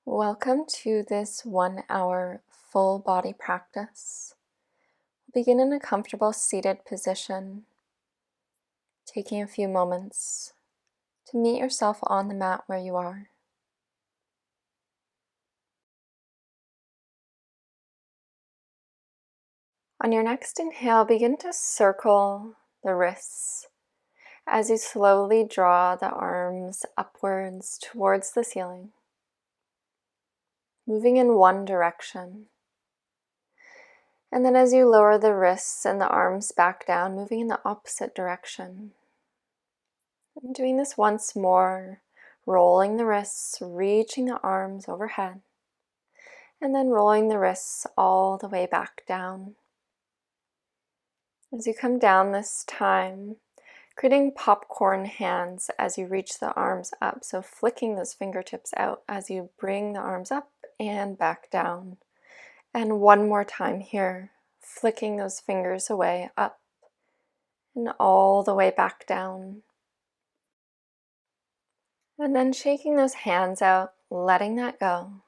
Welcome to this 1 hour full body practice. Begin in a comfortable seated position, taking a few moments to meet yourself on the mat where you are. On your next inhale, begin to circle the wrists as you slowly draw the arms upwards towards the ceiling, moving in one direction. And then as you lower the wrists and the arms back down, moving in the opposite direction. And doing this once more, rolling the wrists, reaching the arms overhead, and then rolling the wrists all the way back down. As you come down this time, creating popcorn hands as you reach the arms up, so flicking those fingertips out as you bring the arms up and back down. And one more time here, flicking those fingers away, up and all the way back down. And then shaking those hands out, letting that go.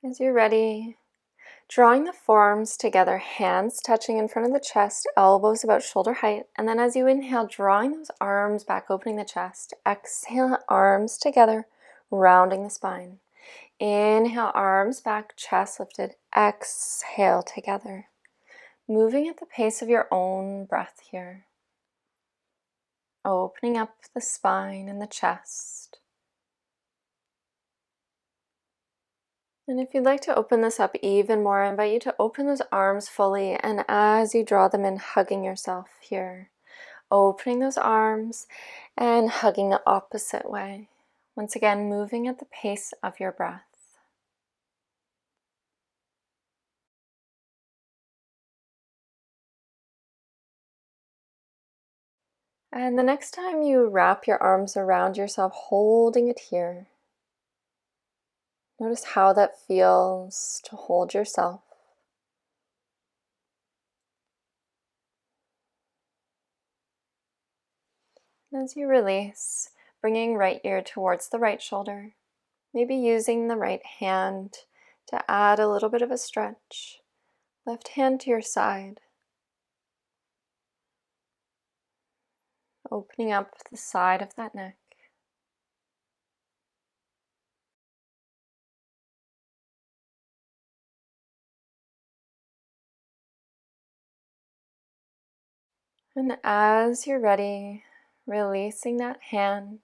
As you're ready, drawing the forearms together, hands touching in front of the chest, elbows about shoulder height. And then as you inhale, drawing those arms back, opening the chest. Exhale, arms together, rounding the spine. Inhale, arms back, chest lifted. Exhale together. Moving at the pace of your own breath here. Opening up the spine and the chest. And if you'd like to open this up even more, I invite you to open those arms fully, and as you draw them in, hugging yourself here. Opening those arms and hugging the opposite way. Once again, moving at the pace of your breath. And the next time you wrap your arms around yourself, holding it here, notice how that feels to hold yourself. As you release, bringing right ear towards the right shoulder, maybe using the right hand to add a little bit of a stretch. Left hand to your side, opening up the side of that neck. And as you're ready, releasing that hand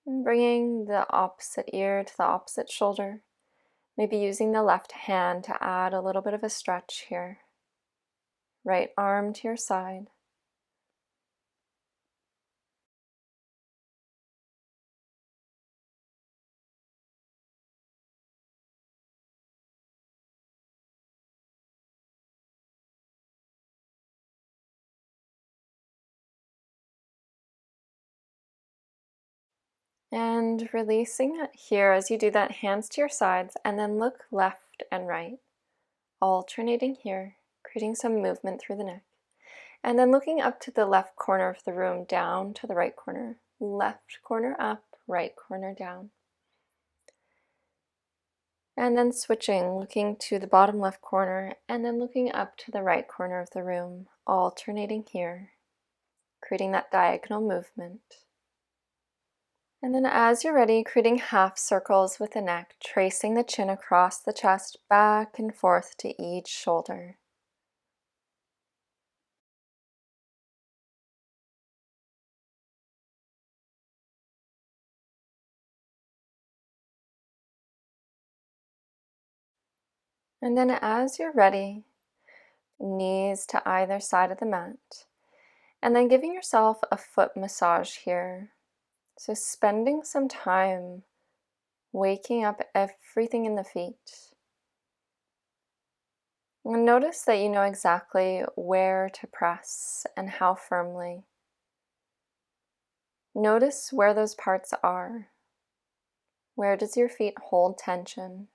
and bringing the opposite ear to the opposite shoulder. Maybe using the left hand to add a little bit of a stretch here. Right arm to your side. And releasing that here as you do that, hands to your sides, and then look left and right, alternating here, creating some movement through the neck. And then looking up to the left corner of the room, down to the right corner, left corner up, right corner down. And then switching, looking to the bottom left corner, and then looking up to the right corner of the room, alternating here, creating that diagonal movement. And then as you're ready, creating half circles with the neck, tracing the chin across the chest, back and forth to each shoulder. And then as you're ready, knees to either side of the mat. And then giving yourself a foot massage here. So spending some time waking up everything in the feet. And notice that you know exactly where to press and how firmly. Notice where those parts are. Where does your feet hold tension?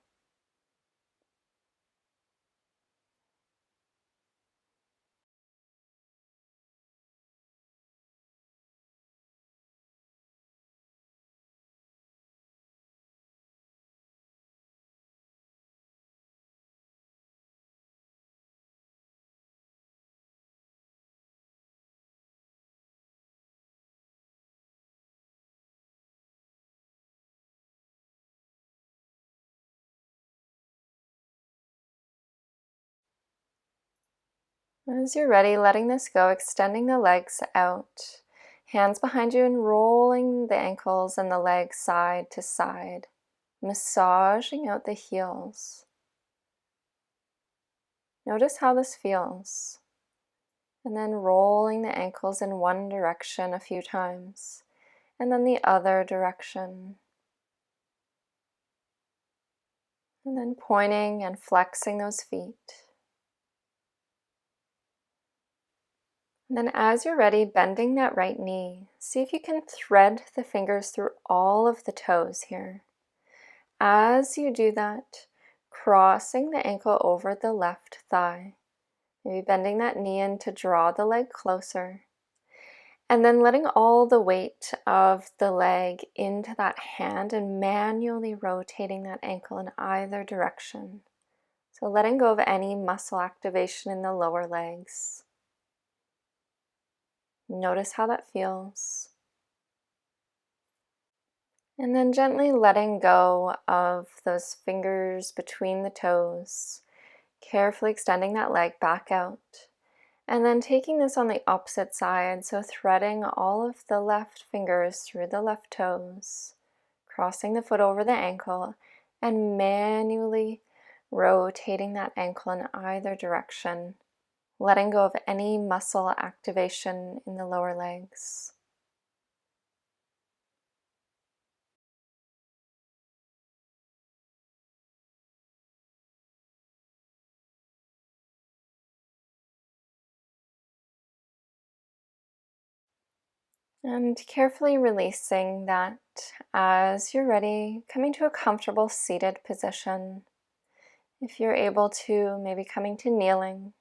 As you're ready, letting this go, extending the legs out, hands behind you and rolling the ankles and the legs side to side, massaging out the heels. Notice how this feels. And then rolling the ankles in one direction a few times, and then the other direction. And then pointing and flexing those feet. And then as you're ready, bending that right knee, see if you can thread the fingers through all of the toes here. As you do that, crossing the ankle over the left thigh. Maybe bending that knee in to draw the leg closer. And then letting all the weight of the leg into that hand and manually rotating that ankle in either direction. So letting go of any muscle activation in the lower legs. Notice how that feels. And then gently letting go of those fingers between the toes. Carefully extending that leg back out. And then taking this on the opposite side, so threading all of the left fingers through the left toes, crossing the foot over the ankle, and manually rotating that ankle in either direction, letting go of any muscle activation in the lower legs. And carefully releasing that as you're ready, coming to a comfortable seated position. If you're able to, maybe coming to kneeling.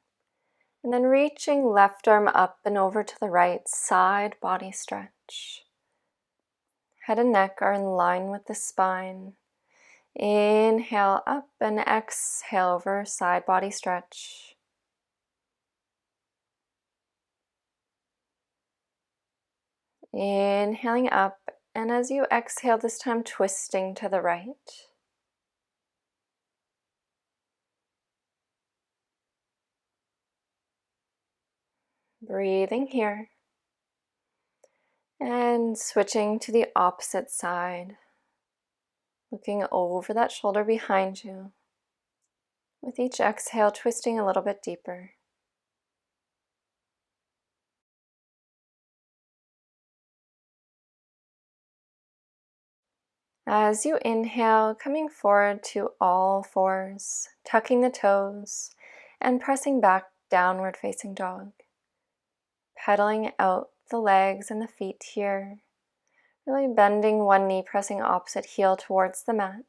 And then reaching left arm up and over to the right, side body stretch. Head and neck are in line with the spine. Inhale up and exhale over, side body stretch. Inhaling up, and as you exhale, this time twisting to the right. Breathing here. And switching to the opposite side. Looking over that shoulder behind you. With each exhale, twisting a little bit deeper. As you inhale, coming forward to all fours, tucking the toes, and pressing back, downward facing dog. Pedaling out the legs and the feet here. Really bending one knee, pressing opposite heel towards the mat.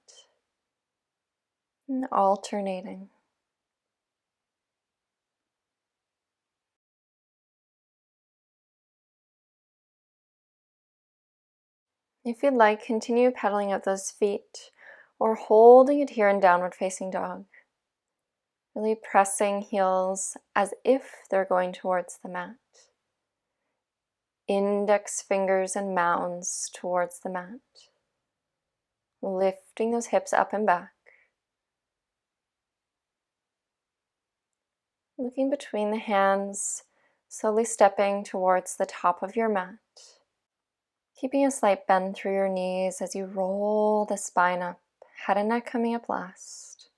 And alternating. If you'd like, continue pedaling out those feet or holding it here in downward facing dog. Really pressing heels as if they're going towards the mat. Index fingers and mounds towards the mat. Lifting those hips up and back. Looking between the hands, slowly stepping towards the top of your mat. Keeping a slight bend through your knees as you roll the spine up, head and neck coming up last.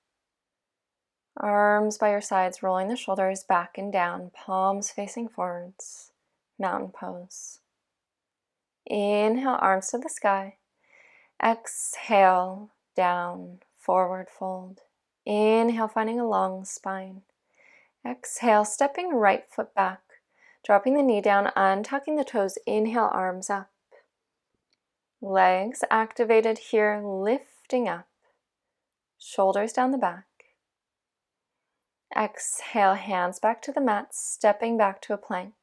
Arms by your sides, rolling the shoulders back and down, palms facing forwards. Mountain pose. Inhale, arms to the sky. Exhale, down, forward fold. Inhale, finding a long spine. Exhale, stepping right foot back. Dropping the knee down, untucking the toes. Inhale, arms up. Legs activated here, lifting up. Shoulders down the back. Exhale, hands back to the mat, stepping back to a plank.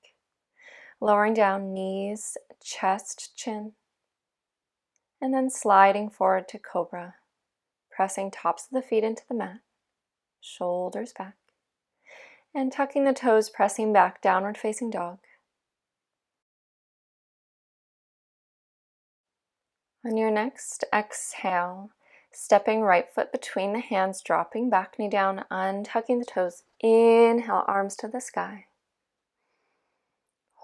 Lowering down, knees, chest, chin. And then sliding forward to cobra. Pressing tops of the feet into the mat. Shoulders back. And tucking the toes, pressing back, downward facing dog. On your next exhale, stepping right foot between the hands, dropping back knee down, untucking the toes. Inhale, arms to the sky.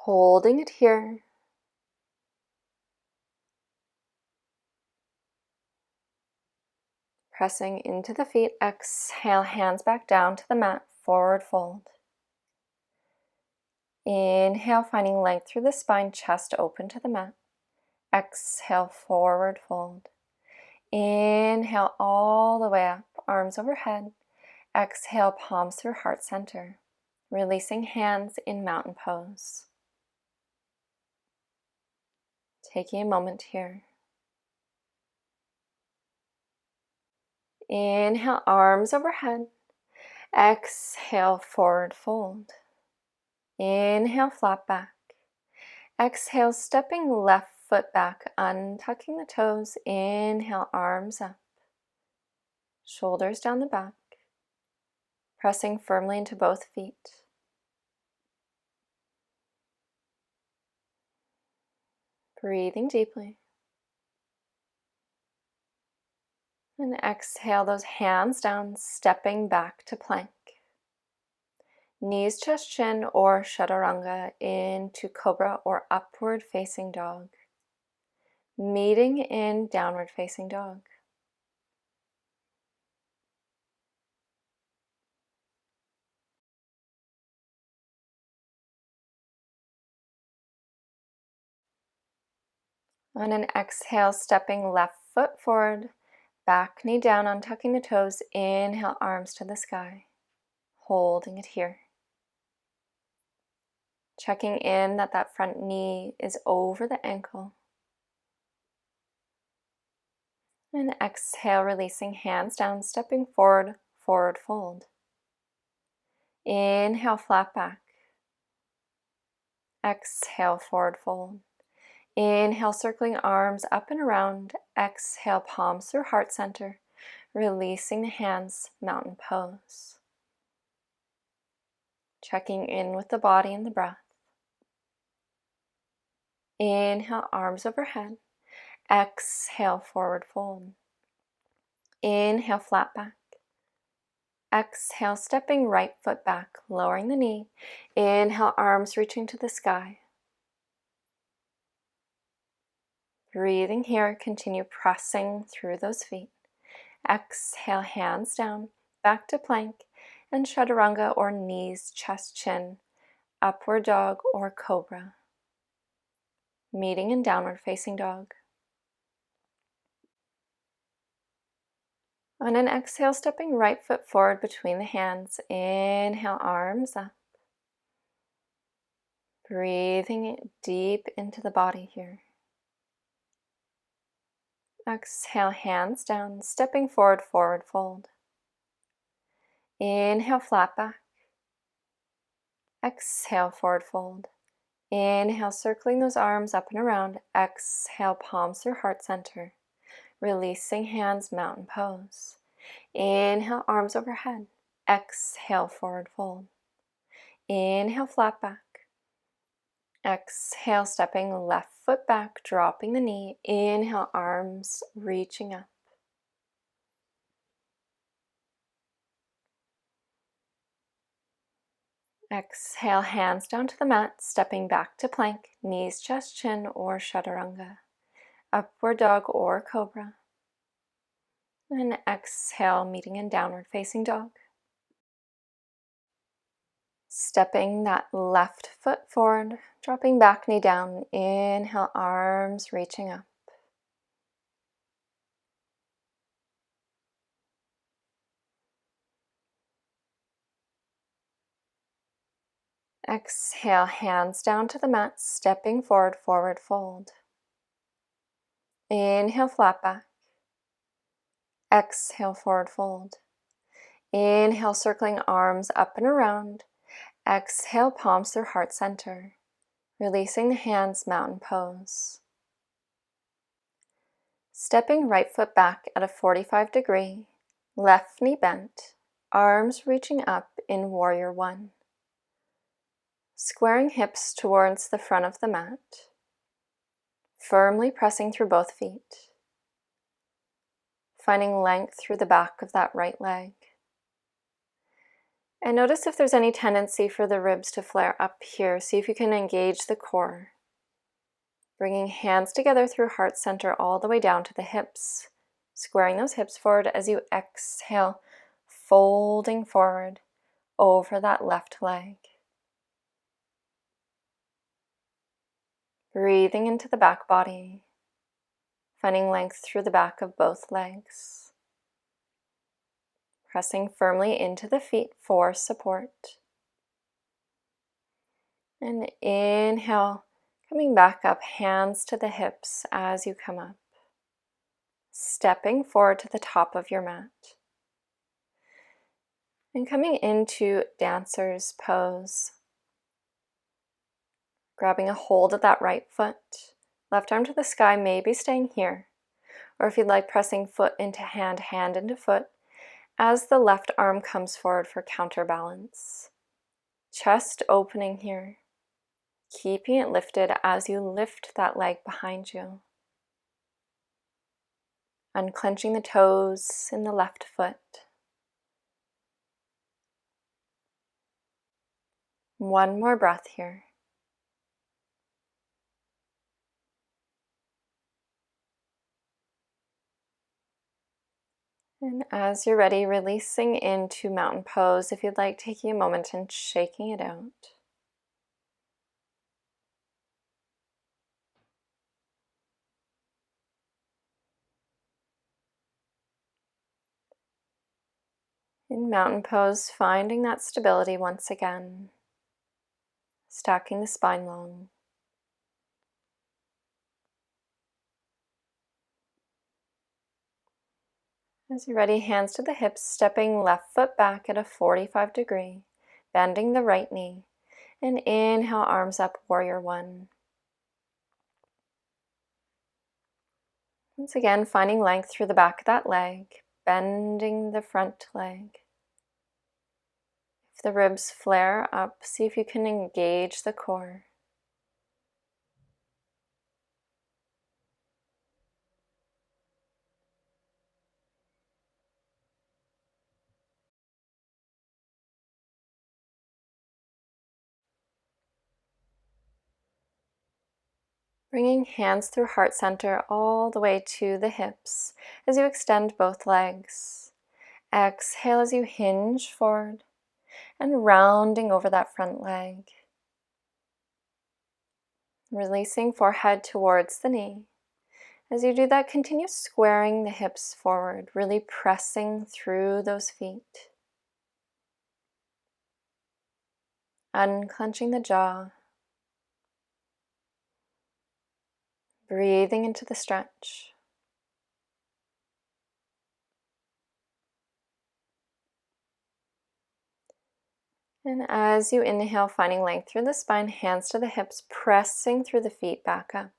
Holding it here. Pressing into the feet. Exhale, hands back down to the mat, forward fold. Inhale, finding length through the spine, chest open to the mat. Exhale, forward fold. Inhale all the way up, arms overhead. Exhale, palms through heart center. Releasing hands in mountain pose. Taking a moment here. Inhale, arms overhead. Exhale, forward fold. Inhale, flat back. Exhale, stepping left foot back, untucking the toes. Inhale, arms up. Shoulders down the back. Pressing firmly into both feet. Breathing deeply. And exhale those hands down, stepping back to plank. Knees, chest, chin, or chaturanga into cobra or upward facing dog. Meeting in downward facing dog. On an exhale, stepping left foot forward, back knee down, untucking the toes. Inhale, arms to the sky. Holding it here. Checking in that front knee is over the ankle. And exhale, releasing hands down, stepping forward, forward fold. Inhale, flat back. Exhale, forward fold. Inhale, circling arms up and around. Exhale, palms through heart center. Releasing the hands, mountain pose. Checking in with the body and the breath. Inhale, arms overhead. Exhale, forward fold. Inhale, flat back. Exhale, stepping right foot back, lowering the knee. Inhale, arms reaching to the sky. Breathing here, continue pressing through those feet. Exhale, hands down, back to plank, and chaturanga or knees, chest, chin, upward dog or cobra. Meeting in downward facing dog. On an exhale, stepping right foot forward between the hands. Inhale, arms up. Breathing deep into the body here. Exhale, hands down, stepping forward, forward fold. Inhale, flat back. Exhale, forward fold. Inhale, circling those arms up and around. Exhale, palms through heart center. Releasing hands, mountain pose. Inhale, arms overhead. Exhale, forward fold. Inhale, flat back. Exhale, stepping left foot back, dropping the knee. Inhale, arms reaching up. Exhale, hands down to the mat, stepping back to plank, knees, chest, chin, or chaturanga. Upward dog or cobra. And exhale, meeting in downward facing dog. Stepping that left foot forward, dropping back knee down. Inhale, arms reaching up. Exhale, hands down to the mat, stepping forward, forward fold. Inhale, flat back. Exhale, forward fold. Inhale, circling arms up and around. Exhale, palms through heart center. Releasing the hands, mountain pose. Stepping right foot back at a 45-degree, left knee bent, arms reaching up in warrior one. Squaring hips towards the front of the mat. Firmly pressing through both feet. Finding length through the back of that right leg. And notice if there's any tendency for the ribs to flare up here. See if you can engage the core. Bringing hands together through heart center all the way down to the hips. Squaring those hips forward as you exhale, folding forward over that left leg. Breathing into the back body, finding length through the back of both legs. Pressing firmly into the feet for support. And inhale, coming back up, hands to the hips as you come up. Stepping forward to the top of your mat. And coming into dancer's pose. Grabbing a hold of that right foot. Left arm to the sky, maybe staying here. Or if you'd like, pressing foot into hand, hand into foot, as the left arm comes forward for counterbalance. Chest opening here. Keeping it lifted as you lift that leg behind you. Unclenching the toes in the left foot. One more breath here. And as you're ready, releasing into mountain pose. If you'd like, taking a moment and shaking it out. In mountain pose, finding that stability once again. Stacking the spine long. As you're ready, hands to the hips, stepping left foot back at a 45-degree, bending the right knee, and inhale, arms up, warrior one. Once again, finding length through the back of that leg, bending the front leg. If the ribs flare up, see if you can engage the core. Bringing hands through heart center all the way to the hips as you extend both legs. Exhale as you hinge forward and rounding over that front leg. Releasing forehead towards the knee. As you do that, continue squaring the hips forward, really pressing through those feet. Unclenching the jaw. Breathing into the stretch. And as you inhale, finding length through the spine, hands to the hips, pressing through the feet back up.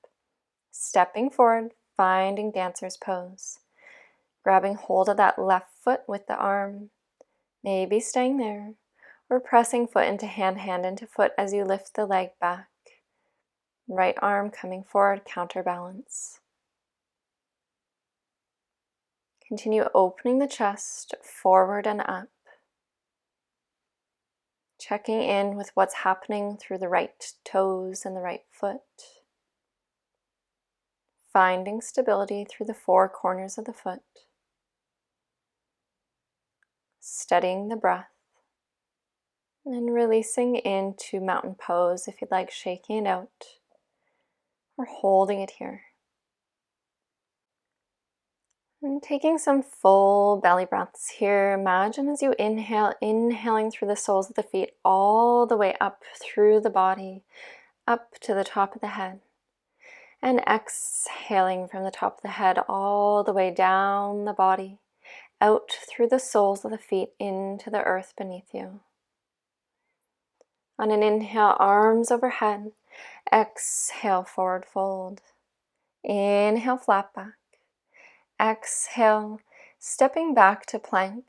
Stepping forward, finding dancer's pose. Grabbing hold of that left foot with the arm, maybe staying there, or pressing foot into hand, hand into foot as you lift the leg back. Right arm coming forward, counterbalance. Continue opening the chest forward and up. Checking in with what's happening through the right toes and the right foot. Finding stability through the four corners of the foot. Steadying the breath. And releasing into mountain pose if you'd like, shaking it out or holding it here. And taking some full belly breaths here. Imagine as you inhale, inhaling through the soles of the feet all the way up through the body, up to the top of the head. And exhaling from the top of the head all the way down the body, out through the soles of the feet into the earth beneath you. On an inhale, arms overhead. Exhale, forward fold. Inhale, flat back. Exhale, stepping back to plank.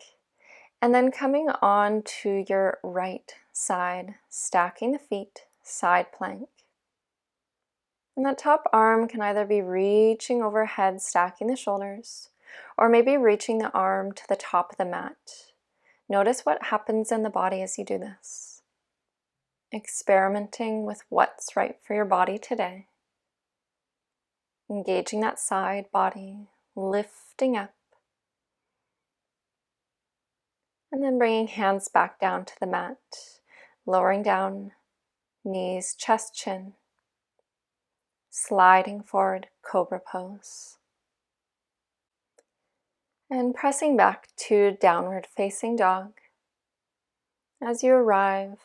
And then coming on to your right side, stacking the feet, side plank. And that top arm can either be reaching overhead, stacking the shoulders, or maybe reaching the arm to the top of the mat. Notice what happens in the body as you do this. Experimenting with what's right for your body today. Engaging that side body, lifting up. And then bringing hands back down to the mat, lowering down, knees, chest, chin. Sliding forward, cobra pose. And pressing back to downward facing dog. As you arrive,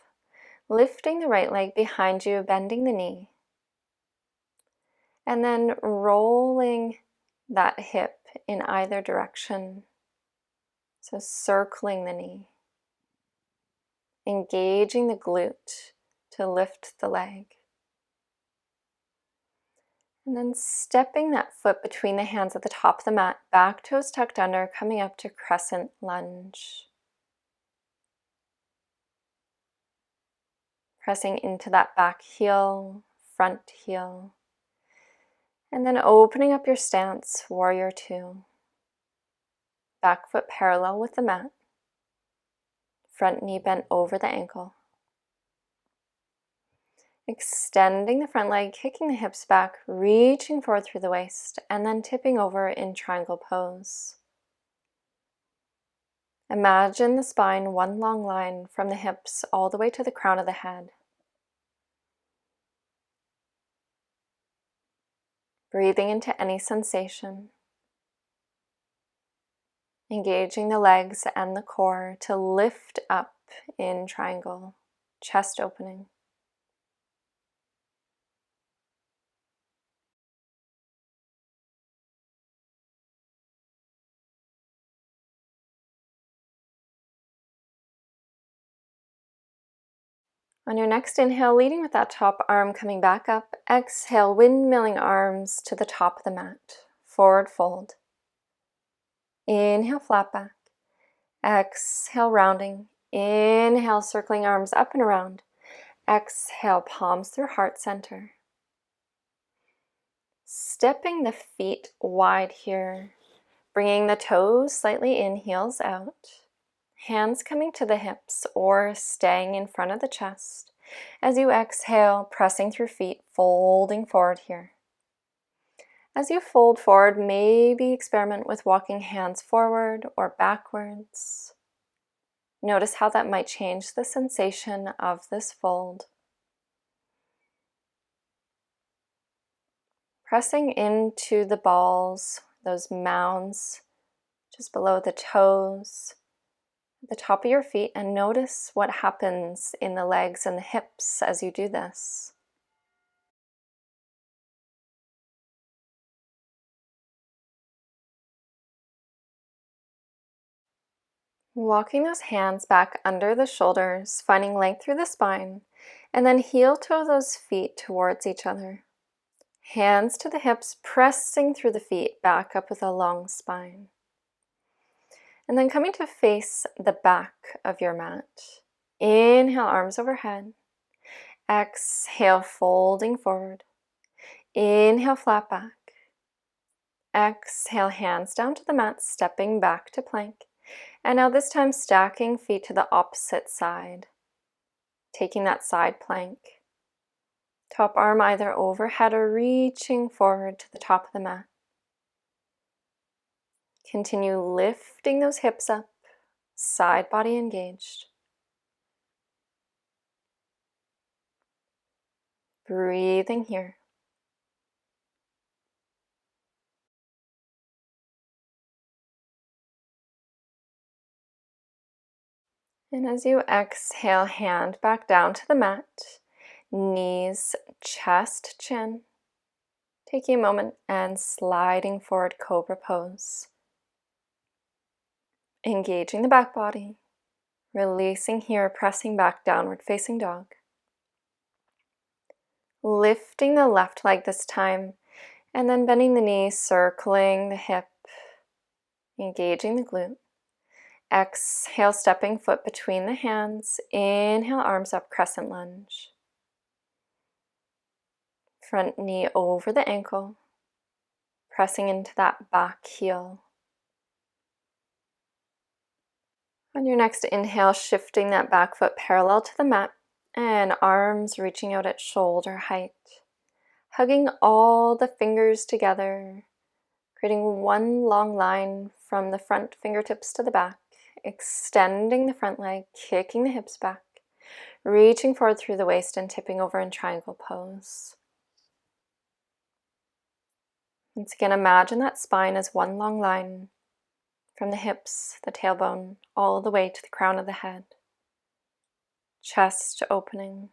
lifting the right leg behind you, bending the knee. And then rolling that hip in either direction. So circling the knee. Engaging the glute to lift the leg. And then stepping that foot between the hands at the top of the mat, back toes tucked under, coming up to crescent lunge. Pressing into that back heel, front heel. And then opening up your stance, warrior two. Back foot parallel with the mat. Front knee bent over the ankle. Extending the front leg, kicking the hips back, reaching forward through the waist, and then tipping over in triangle pose. Imagine the spine one long line from the hips all the way to the crown of the head. Breathing into any sensation. Engaging the legs and the core to lift up in triangle, chest opening. On your next inhale, leading with that top arm coming back up. Exhale, windmilling arms to the top of the mat. Forward fold. Inhale, flat back. Exhale, rounding. Inhale, circling arms up and around. Exhale, palms through heart center. Stepping the feet wide here. Bringing the toes slightly in, heels out. Hands coming to the hips or staying in front of the chest. As you exhale, pressing through feet, folding forward here. As you fold forward, maybe experiment with walking hands forward or backwards. Notice how that might change the sensation of this fold. Pressing into the balls, those mounds just below the toes, the top of your feet, and notice what happens in the legs and the hips as you do this. Walking those hands back under the shoulders, finding length through the spine, and then heel toe those feet towards each other. Hands to the hips, pressing through the feet, back up with a long spine. And then coming to face the back of your mat. Inhale, arms overhead. Exhale, folding forward. Inhale, flat back. Exhale, hands down to the mat, stepping back to plank. And now this time stacking feet to the opposite side. Taking that side plank. Top arm either overhead or reaching forward to the top of the mat. Continue lifting those hips up, side body engaged. Breathing here. And as you exhale, hand back down to the mat, knees, chest, chin. Taking a moment and sliding forward, cobra pose. Engaging the back body, releasing here, pressing back, downward facing dog. Lifting the left leg this time, and then bending the knee, circling the hip, engaging the glute. Exhale, stepping foot between the hands. Inhale, arms up, crescent lunge. Front knee over the ankle, pressing into that back heel. On your next inhale, shifting that back foot parallel to the mat and arms reaching out at shoulder height. Hugging all the fingers together, creating one long line from the front fingertips to the back, extending the front leg, kicking the hips back, reaching forward through the waist and tipping over in triangle pose. Once again, imagine that spine as one long line from the hips, the tailbone, all the way to the crown of the head. Chest opening.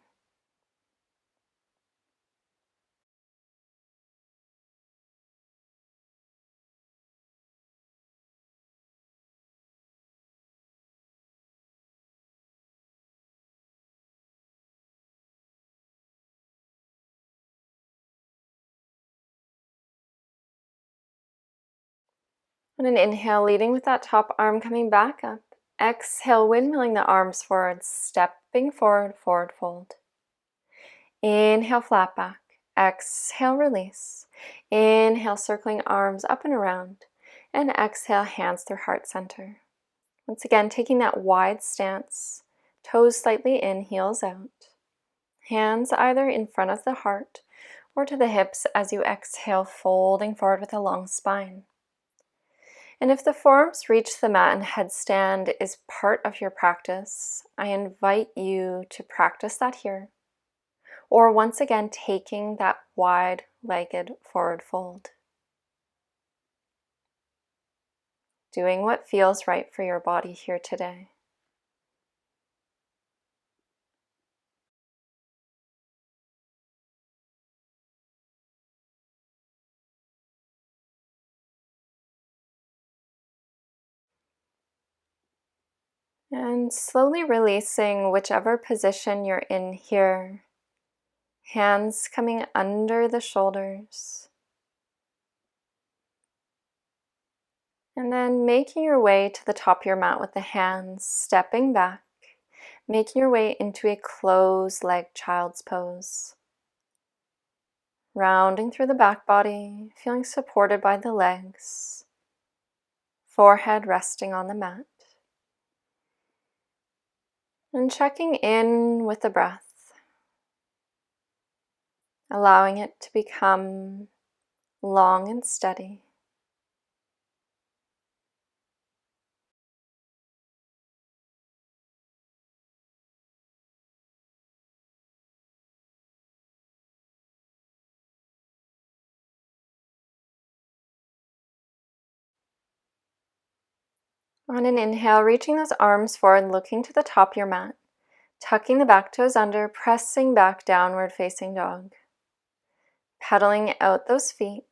On an inhale, leading with that top arm coming back up. Exhale, windmilling the arms forward, stepping forward, forward fold. Inhale, flat back. Exhale, release. Inhale, circling arms up and around. And exhale, hands through heart center. Once again, taking that wide stance, toes slightly in, heels out. Hands either in front of the heart or to the hips as you exhale, folding forward with a long spine. And if the forearms reach the mat and headstand is part of your practice, I invite you to practice that here. Or once again, taking that wide-legged forward fold. Doing what feels right for your body here today. And slowly releasing whichever position you're in here. Hands coming under the shoulders. And then making your way to the top of your mat with the hands, stepping back, making your way into a closed leg child's pose. Rounding through the back body, feeling supported by the legs. Forehead resting on the mat. And checking in with the breath. Allowing it to become long and steady. On an inhale, reaching those arms forward, looking to the top of your mat. Tucking the back toes under, pressing back downward facing dog. Pedaling out those feet.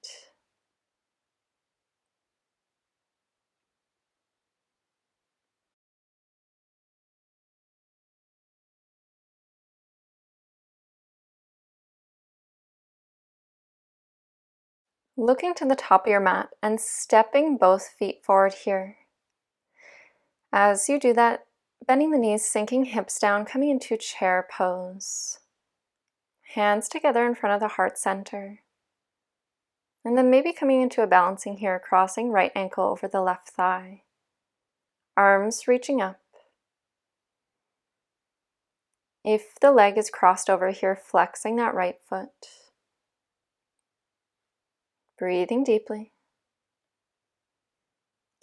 Looking to the top of your mat and stepping both feet forward here. As you do that, bending the knees, sinking hips down, coming into chair pose. Hands together in front of the heart center. And then maybe coming into a balancing here, crossing right ankle over the left thigh. Arms reaching up. If the leg is crossed over here, flexing that right foot. Breathing deeply.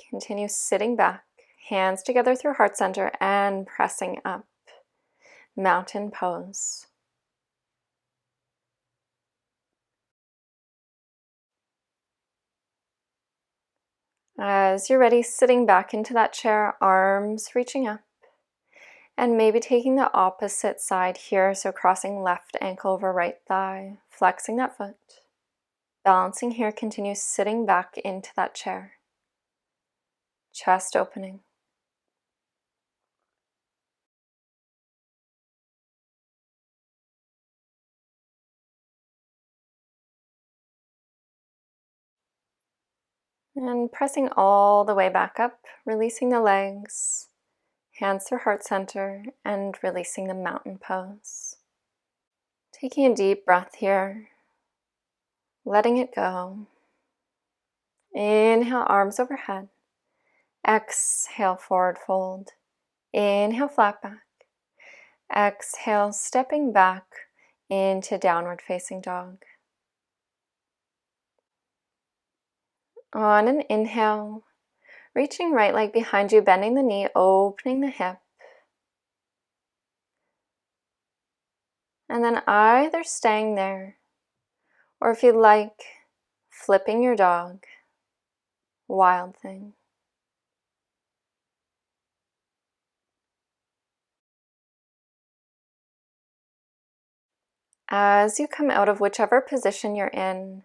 Continue sitting back, hands together through heart center and pressing up. Mountain pose. As you're ready, sitting back into that chair, arms reaching up. And maybe taking the opposite side here, so crossing left ankle over right thigh, flexing that foot. Balancing here, continue sitting back into that chair. Chest opening. And pressing all the way back up, releasing the legs, hands through heart center, and releasing the mountain pose. Taking a deep breath here, letting it go. Inhale, arms overhead. Exhale, forward fold. Inhale, flat back. Exhale, stepping back into downward facing dog. On an inhale, reaching right leg behind you, bending the knee, opening the hip. And then either staying there, or if you'd like, flipping your dog, wild thing. As you come out of whichever position you're in,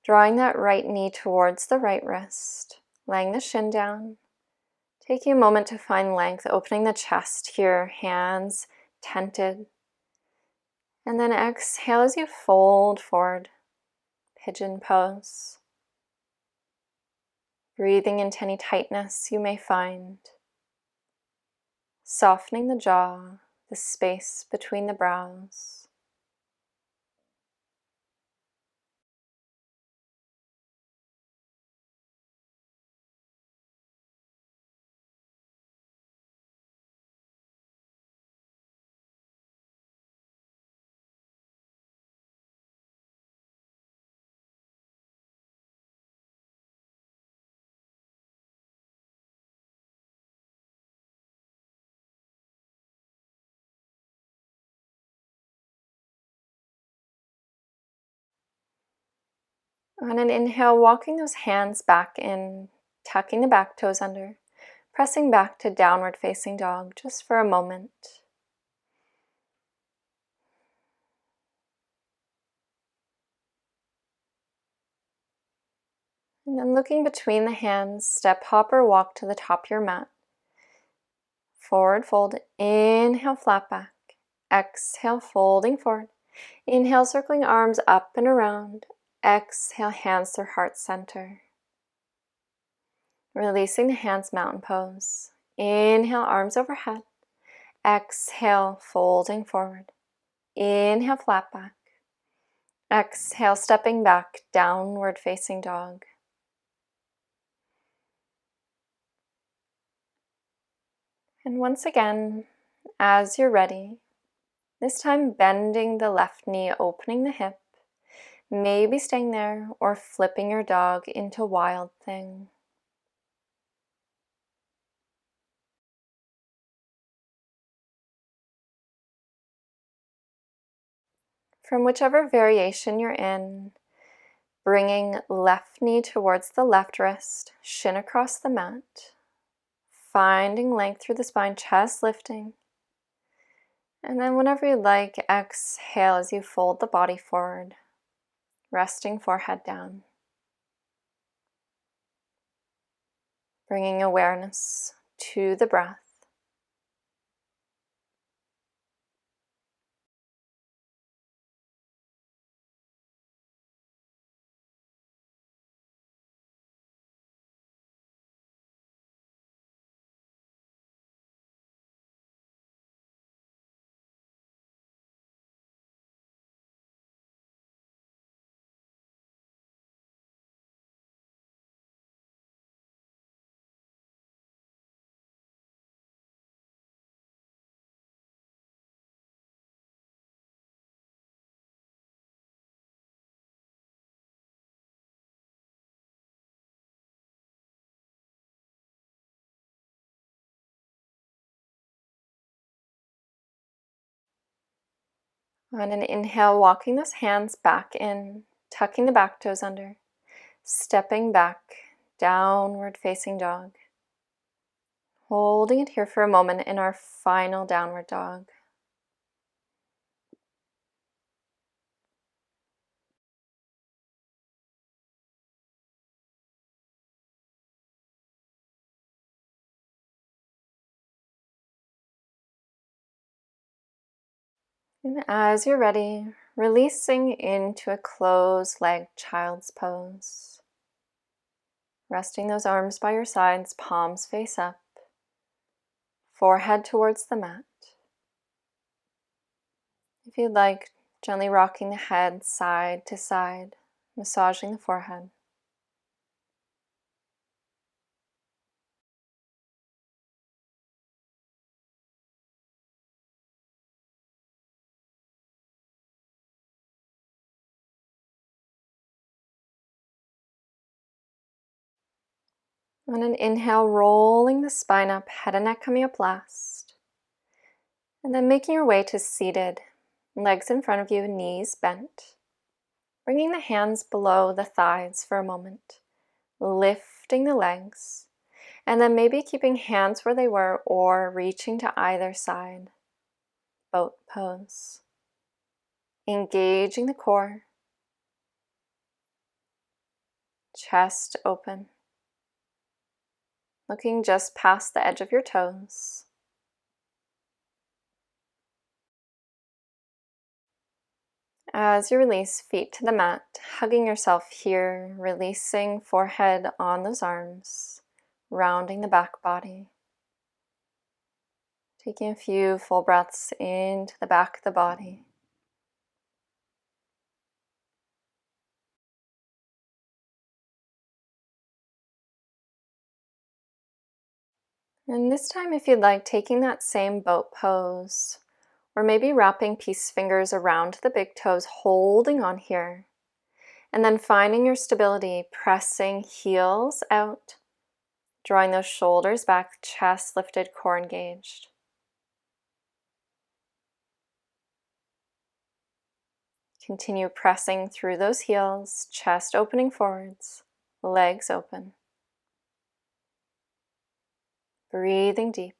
drawing that right knee towards the right wrist, laying the shin down, taking a moment to find length, opening the chest here, hands tented. And then exhale as you fold forward, pigeon pose. Breathing into any tightness you may find. Softening the jaw, the space between the brows. On an inhale, walking those hands back in, tucking the back toes under, pressing back to downward facing dog just for a moment. And then looking between the hands, step, hop, or walk to the top of your mat. Forward fold, inhale, flat back. Exhale, folding forward. Inhale, circling arms up and around. Exhale, hands through heart center. Releasing the hands, mountain pose. Inhale, arms overhead. Exhale, folding forward. Inhale, flat back. Exhale, stepping back, downward facing dog. And once again, as you're ready, this time bending the left knee, opening the hip, maybe staying there or flipping your dog into wild thing. From whichever variation you're in, bringing left knee towards the left wrist, shin across the mat, finding length through the spine, chest lifting. And then whenever you like, exhale as you fold the body forward, resting forehead down. Bringing awareness to the breath. On an inhale, walking those hands back in, tucking the back toes under, stepping back, downward facing dog. Holding it here for a moment in our final downward dog. And as you're ready, releasing into a closed leg child's pose. Resting those arms by your sides, palms face up, forehead towards the mat. If you'd like, gently rocking the head side to side, massaging the forehead. On an inhale, rolling the spine up, head and neck coming up last. And then making your way to seated, legs in front of you, knees bent. Bringing the hands below the thighs for a moment, lifting the legs, and then maybe keeping hands where they were or reaching to either side. Boat pose. Engaging the core, chest open, looking just past the edge of your toes. As you release, feet to the mat, hugging yourself here, releasing forehead on those arms, rounding the back body. Taking a few full breaths into the back of the body. And this time, if you'd like, taking that same boat pose, or maybe wrapping peace fingers around the big toes, holding on here. And then finding your stability, pressing heels out, drawing those shoulders back, chest lifted, core engaged. Continue pressing through those heels, chest opening forwards, legs open. Breathing deep.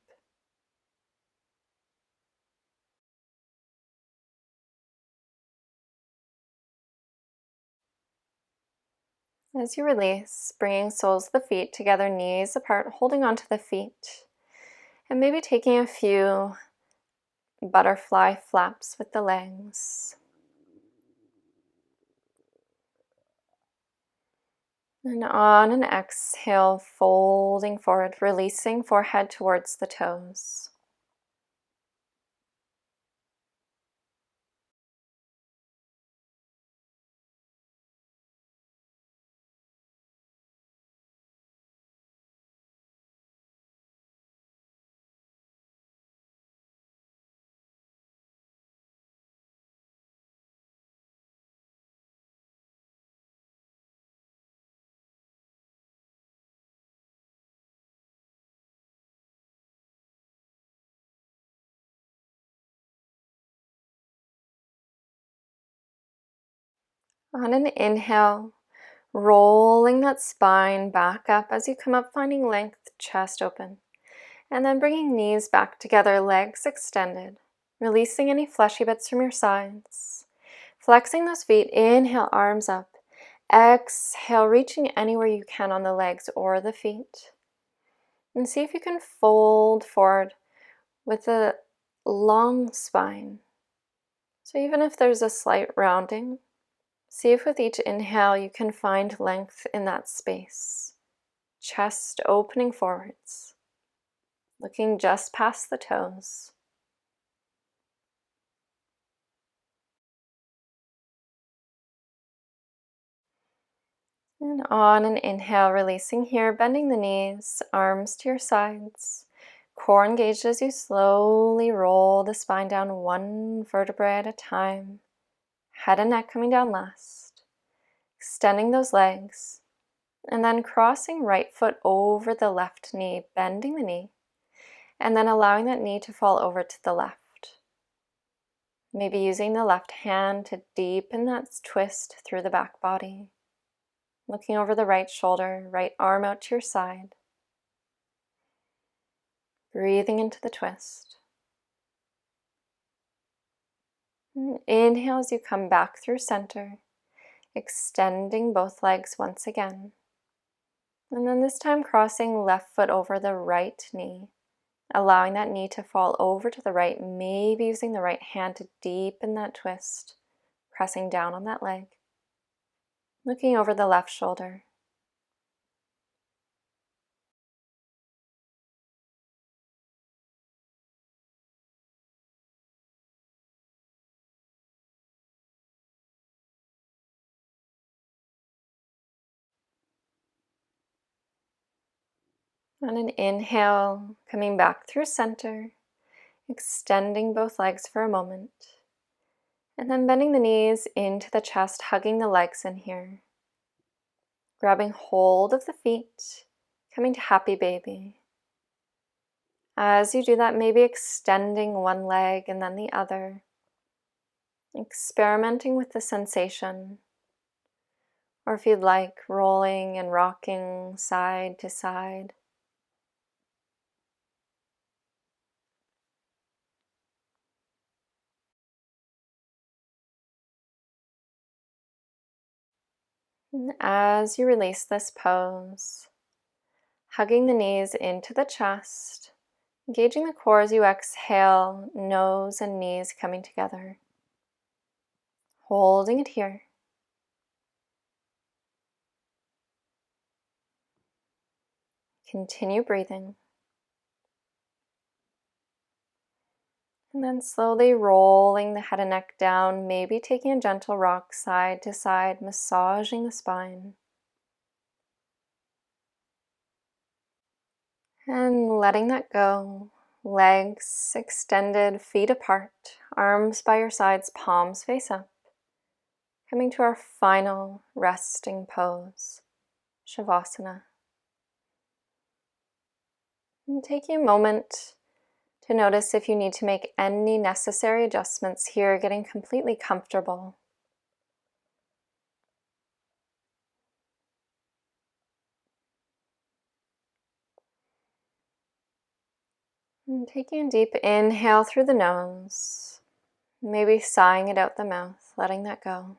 As you release, bringing soles of the feet together, knees apart, holding onto the feet. And maybe taking a few butterfly flaps with the legs. And on an exhale, folding forward, releasing forehead towards the toes. On an inhale, rolling that spine back up as you come up, finding length, chest open. And then bringing knees back together, legs extended. Releasing any fleshy bits from your sides. Flexing those feet, inhale, arms up. Exhale, reaching anywhere you can on the legs or the feet. And see if you can fold forward with a long spine. So even if there's a slight rounding, see if with each inhale you can find length in that space. Chest opening forwards, looking just past the toes. And on an inhale, releasing here, bending the knees, arms to your sides. Core engaged as you slowly roll the spine down one vertebrae at a time. Head and neck coming down last. Extending those legs. And then crossing right foot over the left knee, bending the knee. And then allowing that knee to fall over to the left. Maybe using the left hand to deepen that twist through the back body. Looking over the right shoulder, right arm out to your side. Breathing into the twist. And inhale as you come back through center, extending both legs once again. And then this time crossing left foot over the right knee, allowing that knee to fall over to the right, maybe using the right hand to deepen that twist, pressing down on that leg. Looking over the left shoulder. On an inhale, coming back through center, extending both legs for a moment, and then bending the knees into the chest, hugging the legs in here. Grabbing hold of the feet, coming to happy baby. As you do that, maybe extending one leg and then the other, experimenting with the sensation, or if you'd like, rolling and rocking side to side. And as you release this pose, hugging the knees into the chest, engaging the core as you exhale, nose and knees coming together. Holding it here. Continue breathing. And then slowly rolling the head and neck down, maybe taking a gentle rock side to side, massaging the spine. And letting that go. Legs extended, feet apart, arms by your sides, palms face up. Coming to our final resting pose, Savasana. And taking a moment to notice if you need to make any necessary adjustments here, getting completely comfortable. And taking a deep inhale through the nose, maybe sighing it out the mouth, letting that go.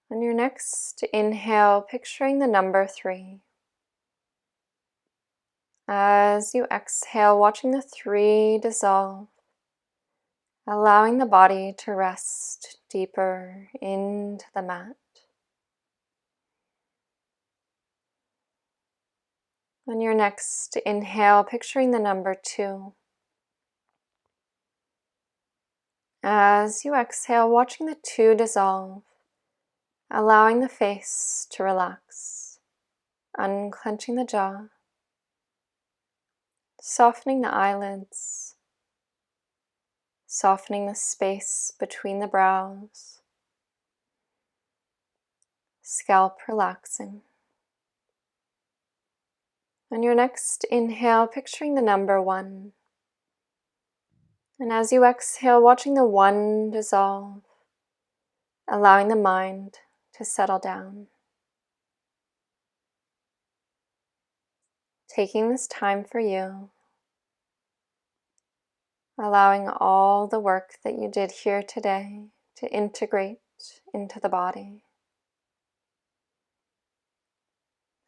On your next inhale, picturing the number 3. As you exhale, watching the 3 dissolve, allowing the body to rest deeper into the mat. On your next inhale, picturing the number 2. As you exhale, watching the 2 dissolve, allowing the face to relax, unclenching the jaw, softening the eyelids, softening the space between the brows, scalp relaxing. On your next inhale, picturing the number 1. And as you exhale, watching the 1 dissolve, allowing the mind to settle down. Taking this time for you, allowing all the work that you did here today to integrate into the body.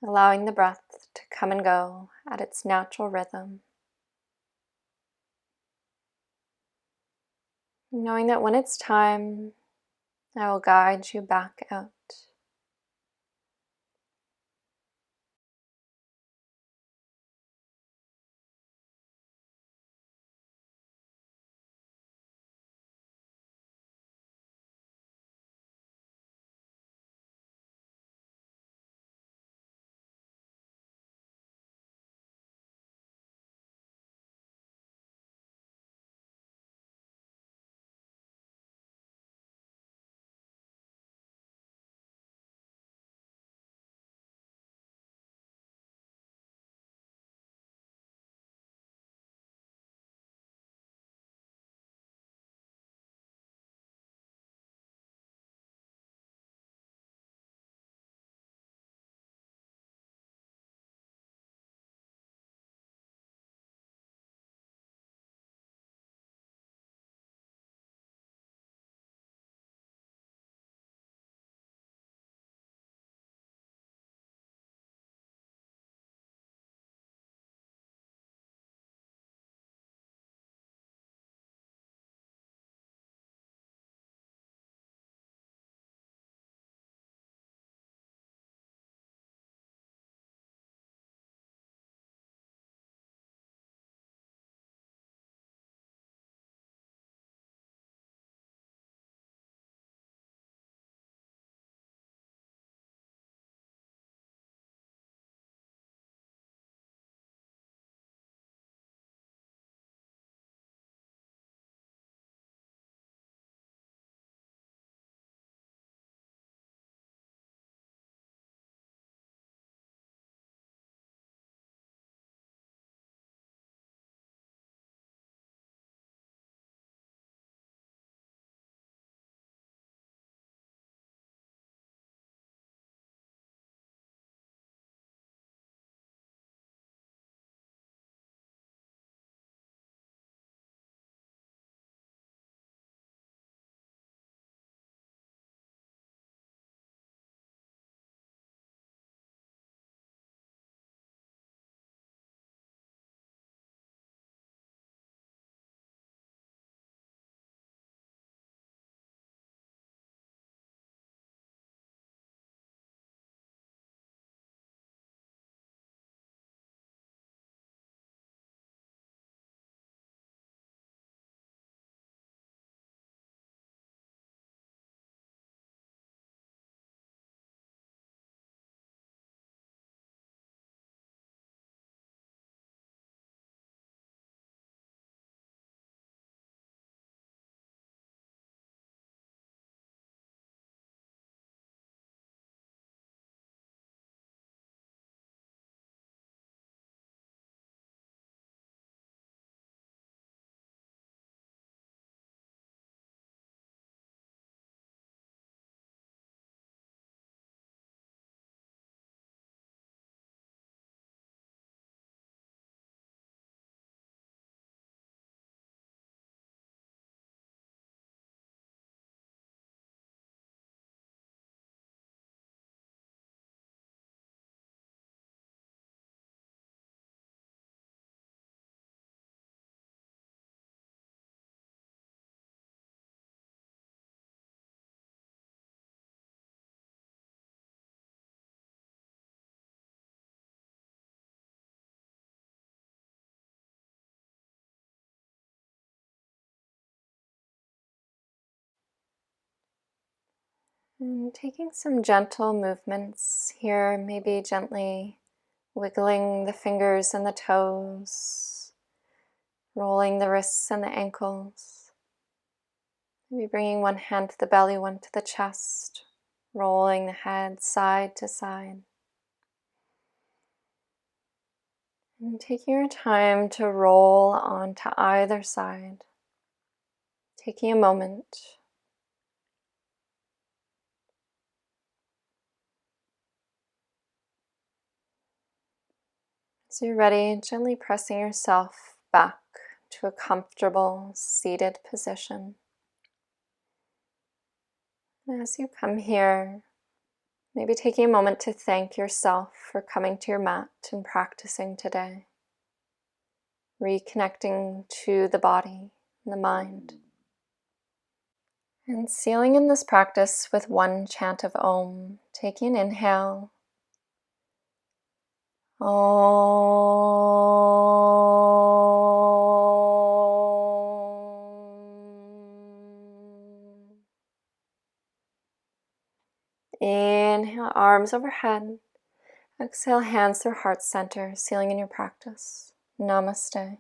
Allowing the breath to come and go at its natural rhythm. Knowing that when it's time, I will guide you back out. And taking some gentle movements here, maybe gently wiggling the fingers and the toes, rolling the wrists and the ankles. Maybe bringing one hand to the belly, one to the chest, rolling the head side to side. And taking your time to roll onto either side. Taking a moment. As you're ready, gently pressing yourself back to a comfortable seated position. And as you come here, maybe taking a moment to thank yourself for coming to your mat and practicing today. Reconnecting to the body and the mind. And sealing in this practice with one chant of Om. Taking an inhale. Om. Inhale, arms overhead. Exhale, hands through heart center, sealing in your practice. Namaste.